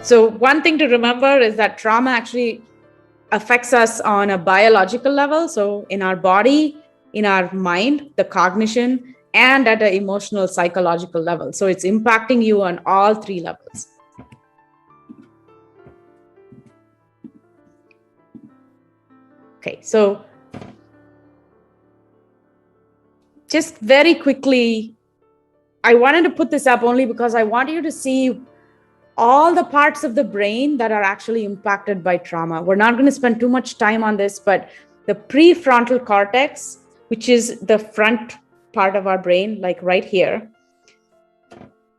So one thing to remember is that trauma actually affects us on a biological level. So in our body, in our mind, the cognition, and at an emotional, psychological level. So it's impacting you on all three levels. Okay, so just very quickly, I wanted to put this up only because I want you to see all the parts of the brain that are actually impacted by trauma. We're not going to spend too much time on this, but the prefrontal cortex, which is the front part of our brain, like right here,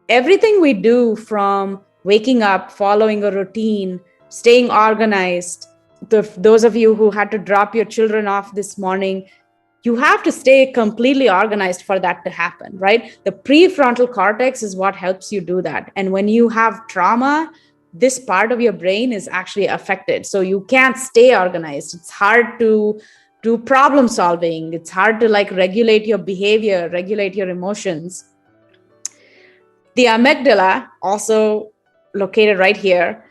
everything we do from waking up, following a routine, staying organized, those of you who had to drop your children off this morning, you have to stay completely organized for that to happen, right? The prefrontal cortex is what helps you do that. And when you have trauma, this part of your brain is actually affected. So you can't stay organized. It's hard to do problem solving. It's hard to regulate your behavior, regulate your emotions. The amygdala, also located right here,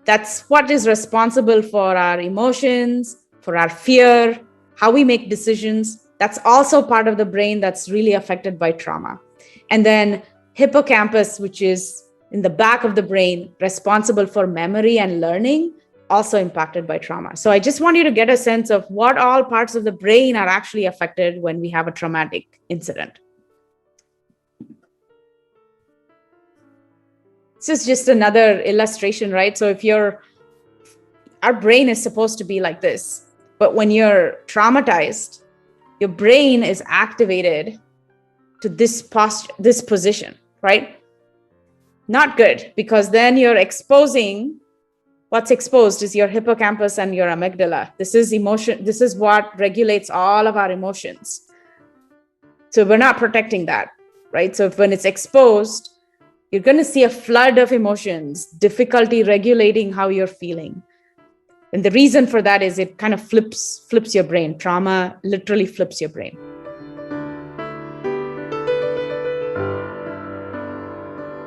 that's what is responsible for our emotions, for our fear, how we make decisions. That's also part of the brain that's really affected by trauma. And then hippocampus, which is in the back of the brain, responsible for memory and learning, also impacted by trauma. So I just want you to get a sense of what all parts of the brain are actually affected when we have a traumatic incident. This is just another illustration, right? So our brain is supposed to be like this, but when you're traumatized, your brain is activated to this position, right? Not good, because then you're exposing, what's exposed is your hippocampus and your amygdala. This is emotion. This is what regulates all of our emotions. So we're not protecting that, right? So when it's exposed, you're going to see a flood of emotions, difficulty regulating how you're feeling. And the reason for that is it kind of flips your brain. Trauma literally flips your brain.